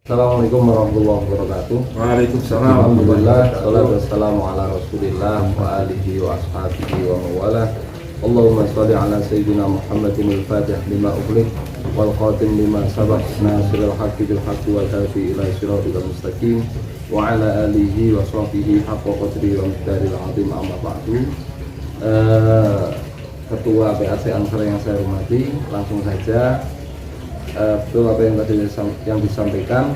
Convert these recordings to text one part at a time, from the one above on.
Assalamualaikum warahmatullahi wabarakatuh. Waalaikumsalam. Alhamdulillah, salatu wassalamu ala rasulillah wa alihi wa ashabihi wa mawalah. Allahumma sholli ala sayyidina Muhammadin al-fatih lima ughliq wal khatim lima sabaq nasiril haqqi bil haqqi wal hadi ila siratal mustaqim wa ala alihi wa sahbihi haqqa qadri wa miqdaril azim, amma ba'du. Ketua PAC Ansor yang saya hormati, langsung saja. Betul apa yang tadi yang disampaikan.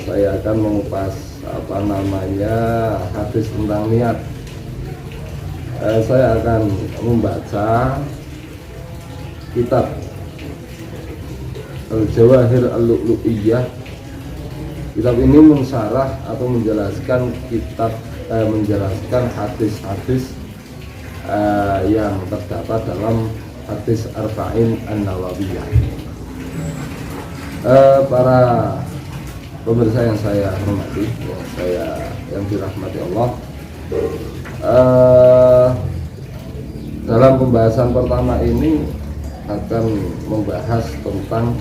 Saya akan mengupas hadis tentang niat. Saya akan membaca kitab Al-Jawahir Al-Lu'lu'iyah. Kitab ini mensyarah atau menjelaskan menjelaskan hadis-hadis yang terdapat dalam hadis Arba'in An-Nawawiyah. Para pemirsa yang saya hormati, yang dirahmati Allah, dalam pembahasan pertama ini akan membahas tentang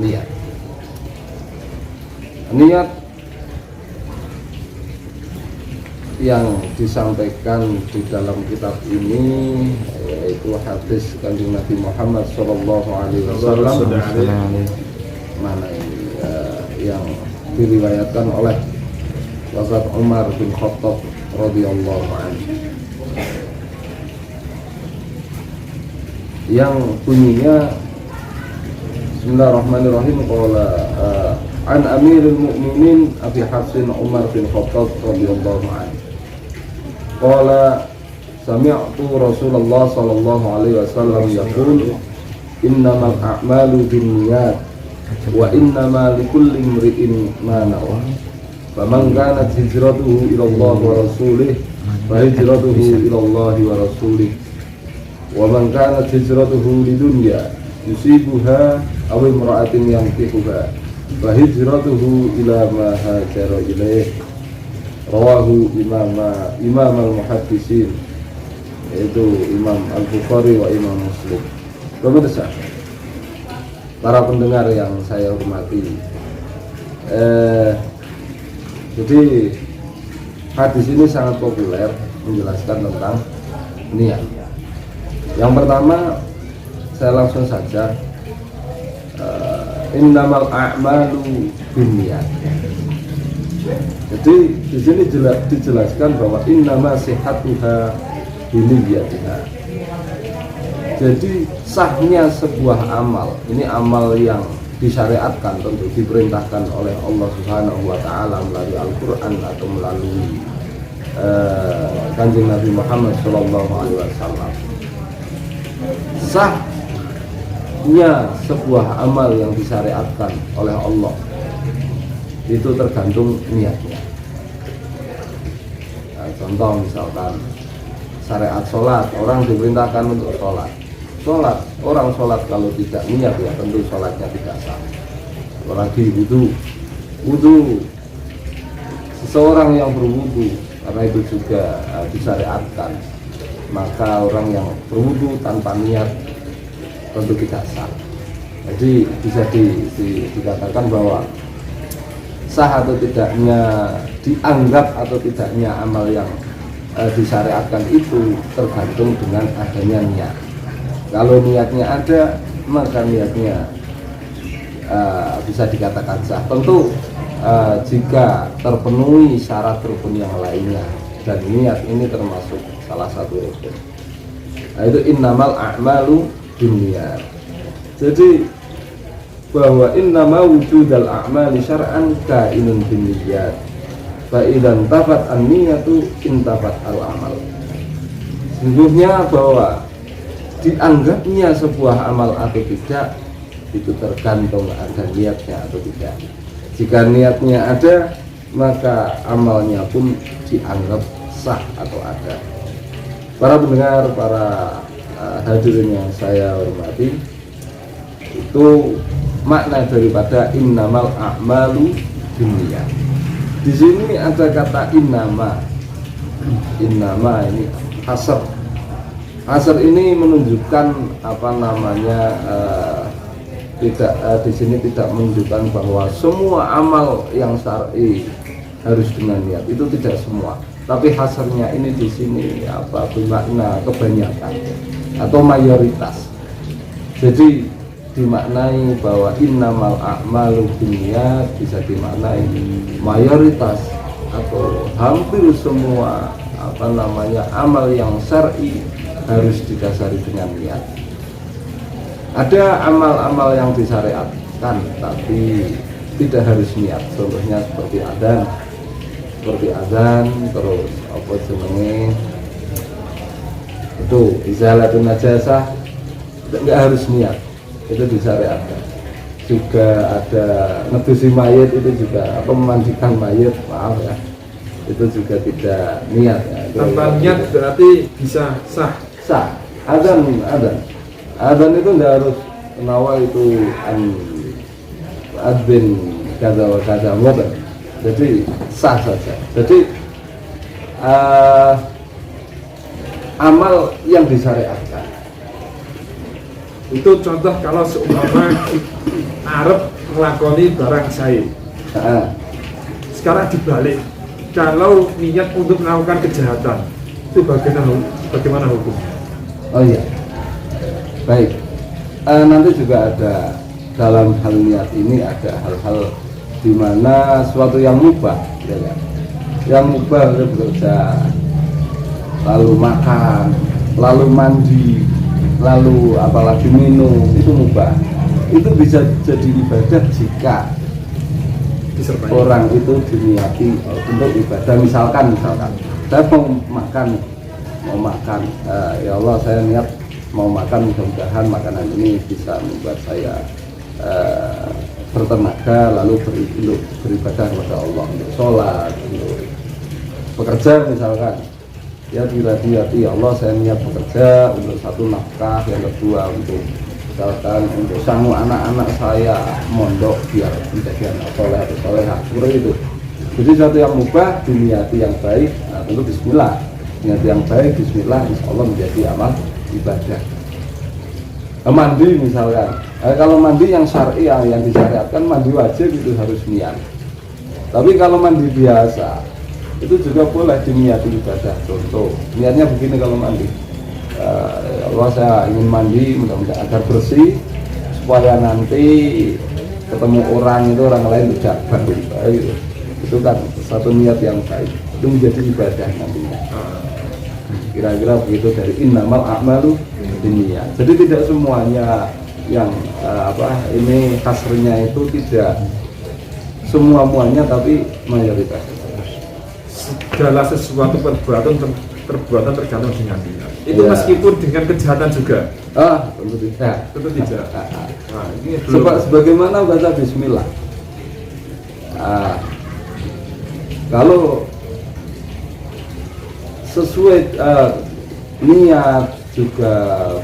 niat. Niat yang disampaikan di dalam kitab ini yaitu hadis Kanjeng Nabi Muhammad SAW, mana ini yang diriwayatkan oleh Sahabat Umar bin Khattab radhiyallahu anhu, yang bunyinya Bismillahirrahmanirrahim. Qala an Amirul Mukminin Abi Hafsin Umar bin Khattab radhiyallahu anhu qala sami'tu Rasulullah sallallahu alaihi wasallam yaqul innamal a'malu binniyat wa innama likulli imri'in ma nawa faman kanat hijratuhu ila Allah wa rasulih fa hijratuhu ila Allah wa rasulih wa man kanat hijratuhu lidunya yusibuha aw imra'atin yankihuha fa hijratuhu ila ma hajara ilaih. Rawahu Imam al-Muhaddisin, yaitu Imam Al-Bukhari wa Imam Muslim. Pemirsa, para pendengar yang saya hormati, jadi hadis ini sangat populer menjelaskan tentang niat. Yang pertama, saya langsung saja, innamal a'malu binniyat. Jadi di sini dijelaskan bahwa innama sihhatuha binniyatiha. Jadi sahnya sebuah amal, ini amal yang disyariatkan, tentu diperintahkan oleh Allah Subhanahu wa taala melalui Al-Qur'an atau melalui Kanjeng Nabi Muhammad sallallahu alaihi wasallam. Sahnya sebuah amal yang disyariatkan oleh Allah itu tergantung niatnya. Contoh misalkan syariat sholat, orang diperintahkan untuk sholat, orang sholat kalau tidak niat ya tentu sholatnya tidak sah. Apalagi wudu, seseorang yang berwudu, karena itu juga disyariatkan, maka orang yang berwudu tanpa niat tentu tidak sah. Jadi bisa dikatakan bahwa sah atau tidaknya, dianggap atau tidaknya amal yang disyariatkan itu tergantung dengan adanya niat. Kalau niatnya ada, maka niatnya bisa dikatakan sah. Tentu jika terpenuhi syarat rukun yang lainnya, dan niat ini termasuk salah satu rukun. Itu innamal a'malu binniyat. Jadi bahwa innama wujudal a'mali syar'an kainun binniyat fa idzan tafat an-niyatu intafat al-amal. Sesungguhnya bahwa dianggapnya sebuah amal atau tidak itu tergantung ada niatnya atau tidak. Jika niatnya ada, maka amalnya pun dianggap sah atau ada. Para pendengar, para hadirin yang saya hormati, itu makna daripada innamal a'malu binniyat. Di sini ada kata innama. Innama ini hasr. Hasr ini menunjukkan tidak di sini tidak menunjukkan bahwa semua amal yang syar'i harus dengan niat, itu tidak semua. Tapi hasarnya ini di sini apa bermakna kebanyakan atau mayoritas. Jadi dimaknai bahwa innamal a'malu binniyat bisa dimaknai mayoritas atau hampir semua amal yang syar'i harus didasari dengan niat. Ada amal-amal yang disyariatkan tapi tidak harus niat. Contohnya seperti adzan, terus apa jenenge itu izalatun najasah, enggak harus niat, itu disyariatkan. Juga ada ngedusi mayit, itu juga memandikan mayit, maaf ya, itu juga tidak niat ya. Tanpa niat berarti bisa sah. Adzan itu tidak harus nawa itu adzin kada wa kada wadah, jadi sah saja. Jadi amal yang disyariatkan itu contoh kalau seumpama Arab melakoni barang syai. Sekarang dibalik, kalau niat untuk melakukan kejahatan itu bagaimana hukum? Oh iya, baik. Nanti juga ada dalam hal niat ini ada hal-hal di mana suatu yang mubah, ya kan? Yang mubah itu bekerja, lalu makan, lalu mandi, lalu apalagi minum, itu mubah. Itu bisa jadi ibadah jika orang itu diniati untuk ibadah. Misalkan saya mau makan, ya Allah saya niat mau makan, mudah-mudahan makanan ini bisa membuat saya bertenaga, lalu beribadah kepada Allah, untuk sholat, untuk bekerja misalkan. Ya dirati ya Allah saya niat bekerja untuk satu nafkah, yang kedua untuk misalkan untuk sanggup anak-anak saya mondok biar menjadi anak soleh atau soleha, seperti itu. Jadi satu yang mubah diniati yang baik, nah tentu bismillah, niat yang baik bismillah, insya Allah menjadi amal ibadah. Mandi misalkan, kalau mandi yang syar'i yang disyariatkan mandi wajib itu harus niat. Tapi kalau mandi biasa itu juga boleh diniati ibadah. Contoh niatnya begini, kalau mandi, ya Allah saya ingin mandi mudah-mudahan agar bersih supaya nanti ketemu orang itu orang lain tidak baik, itu kan satu niat yang baik, itu menjadi ibadah nantinya. Kira-kira begitu dari innamal a'malu binniyat. Jadi tidak semuanya yang ini kasrnya itu tidak semua-muanya, tapi mayoritas. Segala sesuatu perbuatan tergantung dengan niat. Itu ya. Meskipun dengan kejahatan juga. Tentu tidak. Tentu tidak. Nah, ini sebagaimana baca bismillah. Kalau sesuai niat juga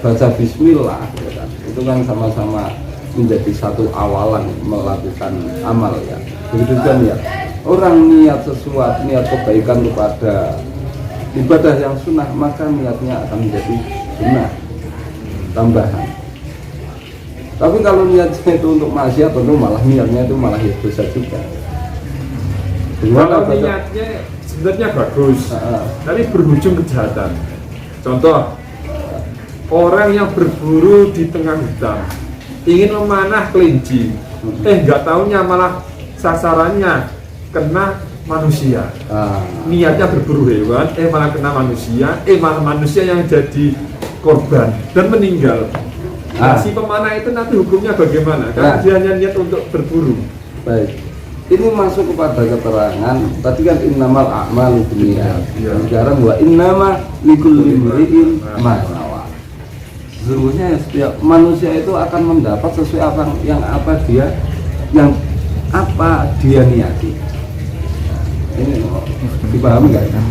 baca bismillah, ya kan? Itu kan sama-sama menjadi satu awalan melakukan amal ya. Begitu juga niat. Orang niat sesuatu, niat kebaikan kepada ibadah yang sunnah, maka niatnya akan menjadi sunnah tambahan. Tapi kalau niatnya itu untuk maksiat, tentu malah niatnya itu malah dosa juga. Kalau niatnya sebenarnya bagus, tapi berujung kejahatan. Contoh, orang yang berburu di tengah hutan ingin memanah kelinci, nggak taunya malah sasarannya kena manusia. Niatnya berburu hewan, malah kena manusia, malah manusia yang jadi korban dan meninggal. Si pemanah itu nanti hukumnya bagaimana? Karena dia hanya niat untuk berburu. Baik, ini masuk kepada keterangan tadi kan innamal a'malu binniyat. Sekarang wa innama likulli imri'in ma nawa. Sesungguhnya setiap manusia itu akan mendapat sesuai apa dia niati. Ini dipahami nggak ya?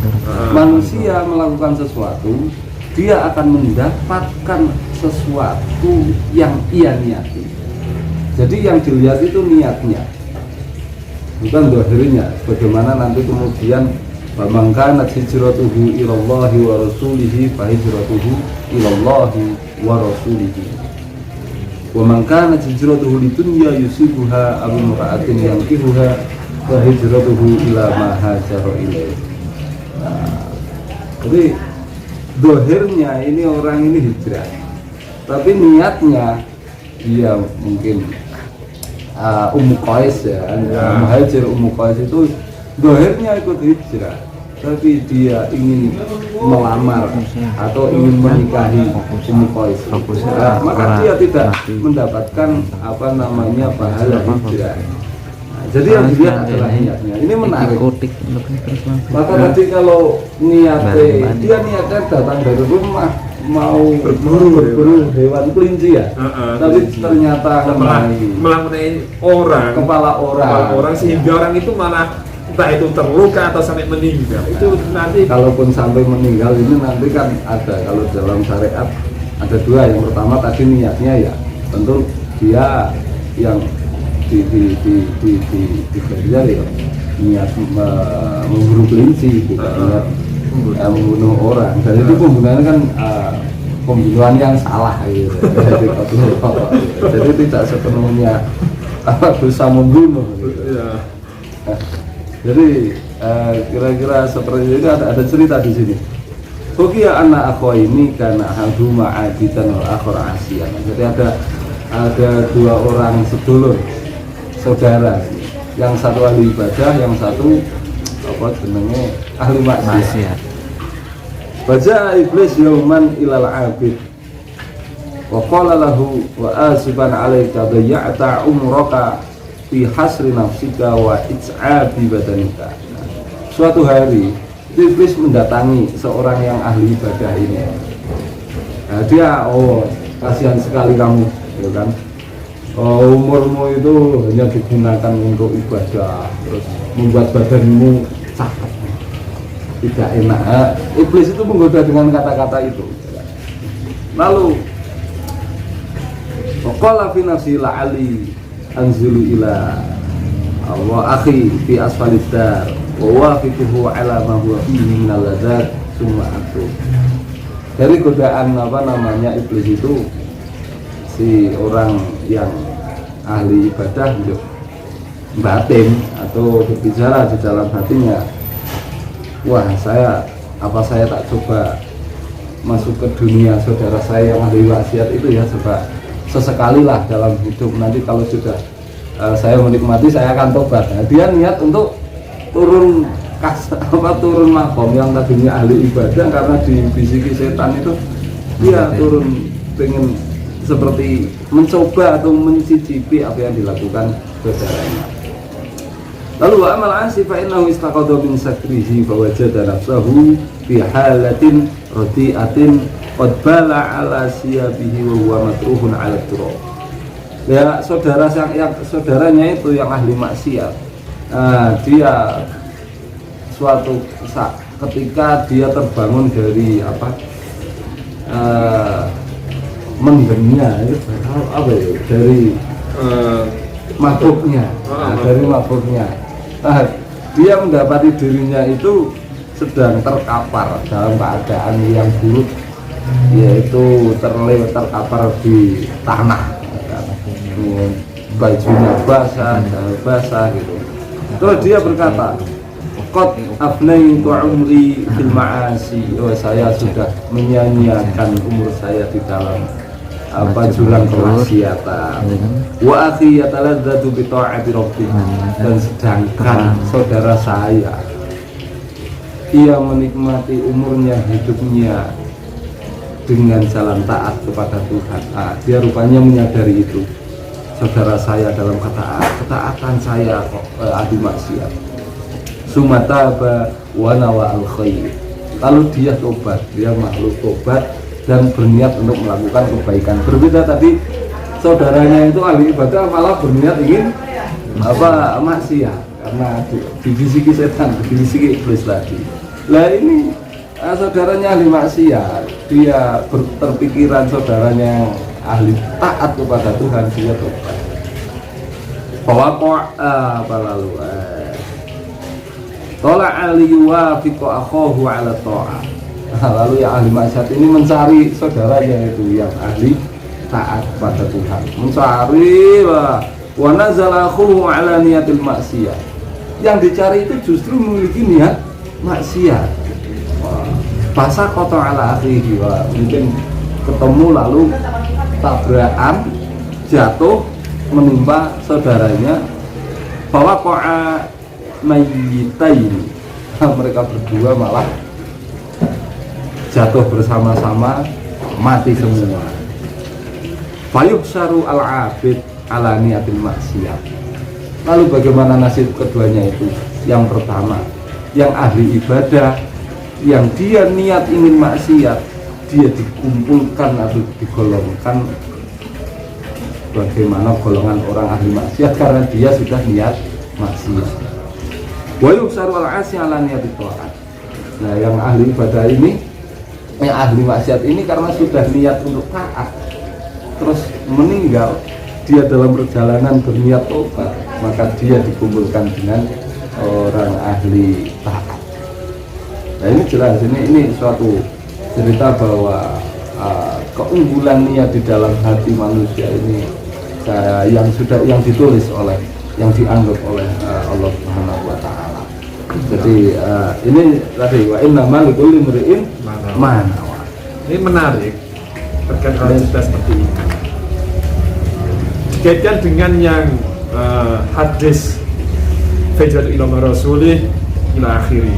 Manusia melakukan sesuatu, dia akan mendapatkan sesuatu yang ia niati. Jadi yang dilihat itu niatnya, bukan dohirnya. Bagaimana nanti kemudian faman kanat hijratuhu ilallahi wa rasulihi fa hijratuhu ilallahi wa rasulihi. Wa man kana hijratuhu lidunya yusibuha aw imra'atin yankihuha wa hijratuhu ila ma hajara ilaihi. Jadi dohirnya ini orang ini hijrah, tapi niatnya dia mungkin Ummu Qais ya, muhajir Ummu Qais itu dohirnya ikut hijrah, tapi dia ingin melamar atau ingin menikahi Ummu Qais, maka dia tidak mendapatkan apa namanya pahala hijrah. Jadi yang dilihat adalah niatnya. Ini menarik. Maka tadi kalau niatnya, dia niatnya datang dari rumah mau berburu hewan kelinci ya, tapi ternyata melalui orang, kepala orang sehingga orang itu malah entah itu terluka atau sampai meninggal. Itu nanti kalaupun sampai meninggal ini nanti kan ada, kalau dalam syariat ada dua. Yang pertama tadi niatnya ya tentu dia yang dikejar ya niat memburu kelinci, bukan niat membunuh orang. Dan itu pembunuhan kan pembunuhan yang salah gitu. Jadi tidak sepenuhnya dosa membunuh gitu. Jadi kira-kira seperti itu. Ada cerita di sini. Bukia anak aku ini karena haduma aditan wal akhir asian. Jadi ada dua orang sedulur saudara, yang satu ahli ibadah, yang satu apa jenenge ahli maksiat. Baca iblis yauman ilal abid wa qala lahu wa asiban alayka dayya'ta umraka fi hasri nafsika wa its'abi badanika. Suatu hari iblis mendatangi seorang yang ahli ibadah ini. Nah, dia kasihan sekali kamu, ya kan? Umurmu itu hanya digunakan untuk ibadah, terus membuat badanmu sakit, tidak enak. Iblis itu menggoda dengan kata-kata itu. Lalu qala fi nafsi la'ali anzilu ila wa akhi fi asfalid dar wa waqifuhu ala ma huwa fihi min al-ladzat summa atu. Dari godaan apa namanya iblis itu, si orang yang ahli ibadah untuk batin atau berbicara di dalam hatinya, wah saya tak coba masuk ke dunia saudara saya yang ahli maksiat itu ya, coba sesekali lah dalam hidup, nanti kalau sudah saya menikmati saya akan tobat. Nah, dia niat untuk turun turun makom yang tadinya ahli ibadah, karena dibisiki setan itu dia turun pengen seperti mencoba atau mencicipi apa yang dilakukan saudaranya. Lalu wa amal ansi fa innahu istaqadha min sakrihi fa wajada nafsahu fi halatin radiatin qad bala ala siyabihi wa huwa matruhun ala turab. Ya, saudaranya itu yang ahli maksiat. Dia suatu saat ketika dia terbangun dari mendemnya itu apa ya, dari mabuknya, dari mabuknya. Dia mendapati dirinya itu sedang terkapar dalam keadaan yang buruk, yaitu terkapar di tanah, bajunya basah gitu. Terus dia berkata, qad afnaitu umri fil ma'asi, saya sudah menyanyiakan umur saya di dalam jurang kemaksiatan. Wa akhi yataladzatu bi ta'ati rabbih, dan sedangkan saudara saya ia menikmati umurnya, hidupnya dengan jalan taat kepada Tuhan. Dia rupanya menyadari itu, saudara saya dalam ketaatan saya ahli maksiat. Sumataba wa nawa al khair. Lalu dia tobat, dia makhluk tobat dan berniat untuk melakukan kebaikan. Berbeda tadi saudaranya itu ahli ibadah malah berniat ingin maksiat, karena dibisiki setan, dibisiki iblis tadi. Lah ini saudaranya ahli maksiat, dia terpikiran saudaranya yang ahli taat kepada Tuhan, dia tobat. Tola aliyuwa fiko akhohu ala to'ah. Lalu yang ahli maksiat ini mencari saudaranya itu yang ahli taat pada Tuhan, mencari wa nazala akhuhu ala niyatil maksiyah. Yang dicari itu justru memiliki niat maksiat. Bahasa kotor ala akhihi, mungkin ketemu lalu tabrakan, jatuh menimpa saudaranya, bahwa qa'a mayyitaini, mereka berdua malah jatuh bersama-sama, mati semua. Fayuhsaru al-abid ala niyatil maksiyah. Lalu bagaimana nasib keduanya itu? Yang pertama, yang ahli ibadah, yang dia niat ingin maksiat, dia dikumpulkan atau digolongkan bagaimana golongan orang ahli maksiat, karena dia sudah niat maksiat. Wa yuhsaru al-asi ala niyatit ta'at. Nah, yang ahli ibadah ini, yang ahli maksiat ini karena sudah niat untuk taat, terus meninggal, dia dalam perjalanan berniat tobat, maka dia dikumpulkan dengan orang ahli taat. Nah, ini jelas, ini suatu cerita bahwa keunggulan niat di dalam hati manusia ini yang ditulis oleh, yang dianggap oleh Allah Subhanahu wa taala. Jadi ini tadi wa innamal likulli imri'in ma nawa. Ini menarik terkait hal cerita seperti ini. Dikaitkan dengan yang hadis fajr ila rasulih ila akhiri.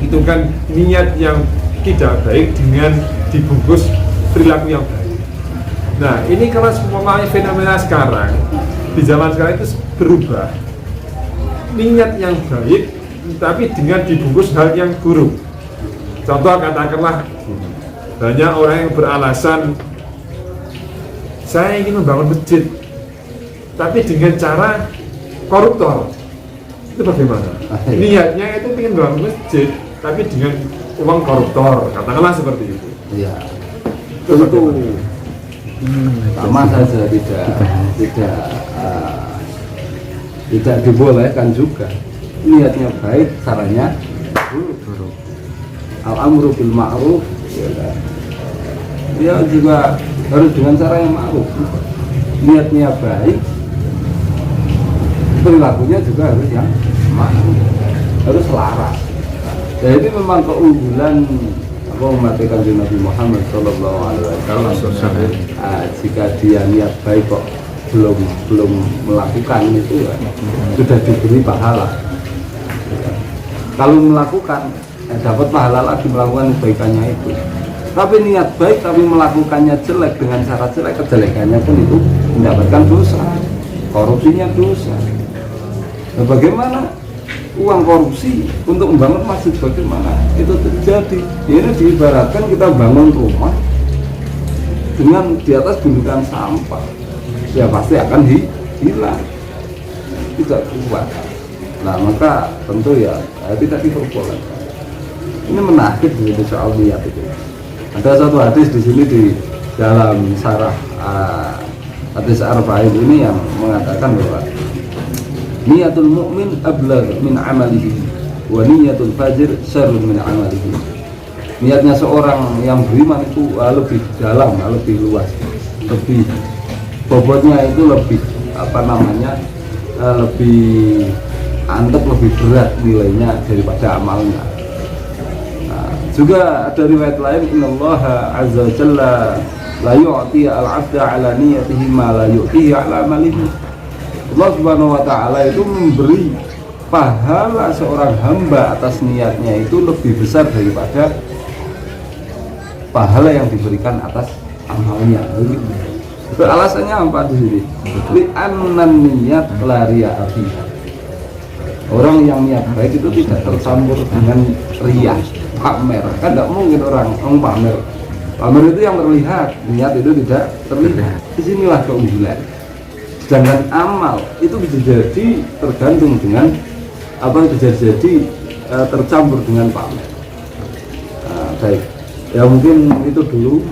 Itu kan niat yang tidak baik dengan dibungkus perilaku yang baik. Nah, ini kalau semua fenomena sekarang di zaman sekarang itu berubah. Niat yang baik tapi dengan dibungkus hal yang buruk. Contoh, katakanlah banyak orang yang beralasan saya ingin membangun masjid tapi dengan cara koruptor. Itu bagaimana? Niatnya itu ingin membangun masjid tapi dengan uang koruptor, katakanlah seperti itu. Iya. Tentu sama saja tidak dibolehkan juga. Niatnya baik, caranya buruk. Al-amru bil ma'ruf, dia juga harus dengan cara yang ma'ruf. Niatnya baik, perilakunya juga harus yang ma'ruf, harus selaras. Jadi memang keunggulan umat Kanjeng Nabi Muhammad Sallallahu Alaihi Wasallam, jika dia niat baik kok belum melakukan itu, sudah diberi pahala. Kalau melakukan, dapat pahala lagi melakukan kebaikannya itu. Tapi niat baik tapi melakukannya jelek dengan cara jelek, kejelekannya pun itu mendapatkan dosa, korupsinya dosa. Nah, bagaimana uang korupsi untuk membangun masjid, bagaimana itu terjadi? Ini diibaratkan kita bangun rumah dengan di atas gundukan sampah, ya pasti akan hilang, tidak kuat. Nah, maka tentu ya tidak diperbolehkan. Ini menarik begitu soal niat itu. Ada satu hadis di sini di dalam syarah hadis Arba'in ini yang mengatakan bahwa niatul mu'min ablagh min amalihi wa niyatul fajir syarrun min amalihi. Niatnya seorang yang beriman itu lebih dalam, lebih luas, lebih bobotnya itu lebih lebih antep, lebih berat nilainya daripada amalnya. Nah, juga ada riwayat lain, innallaha azza wa jalla la yu'ti al-'abda 'ala niyatihi ma la yu'tihi 'ala amalihi. Allah Subhanahu wa taala itu memberi pahala seorang hamba atas niatnya itu lebih besar daripada pahala yang diberikan atas amalnya. Alasannya apa di sini? Li'annan niyat la riya'a fiha. Orang yang niat baik itu tidak tercampur dengan riya, pamer. Kan tidak mungkin orang pamer. Pamer itu yang terlihat, niat itu tidak terlihat. Disinilah keunggulan. Sedangkan amal itu bisa jadi tergantung dengan bisa jadi tercampur dengan pamer. Baik, ya mungkin itu dulu.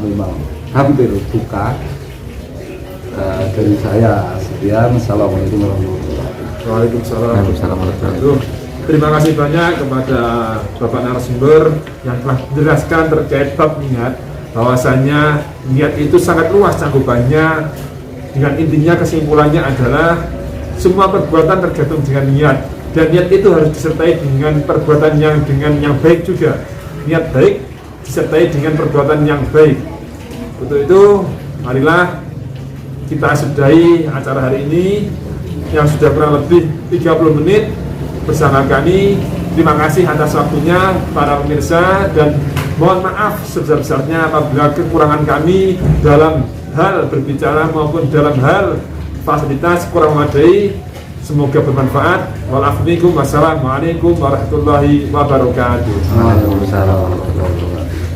Memang hampir buka dari saya. Sekian, assalamualaikum warahmatullahi wabarakatuh. Waalaikumsalam warahmatullahi wabarakatuh. Terima kasih banyak kepada Bapak narasumber yang telah menjelaskan terkait bab niat. bahwasanya niat itu sangat luas cakupannya. Dengan intinya kesimpulannya adalah semua perbuatan tergantung dengan niat, dan niat itu harus disertai dengan perbuatan yang baik juga. Niat baik disertai dengan perbuatan yang baik. Untuk itu marilah kita sudahi acara hari ini yang sudah kurang lebih 30 menit bersama kami. Terima kasih atas waktunya para pemirsa, dan mohon maaf sebesar-besarnya apabila kekurangan kami dalam hal berbicara maupun dalam hal fasilitas kurang memadai. Semoga bermanfaat. Wassalamualaikum warahmatullahi wabarakatuh. Waalaikumsalam warahmatullahi wabarakatuh.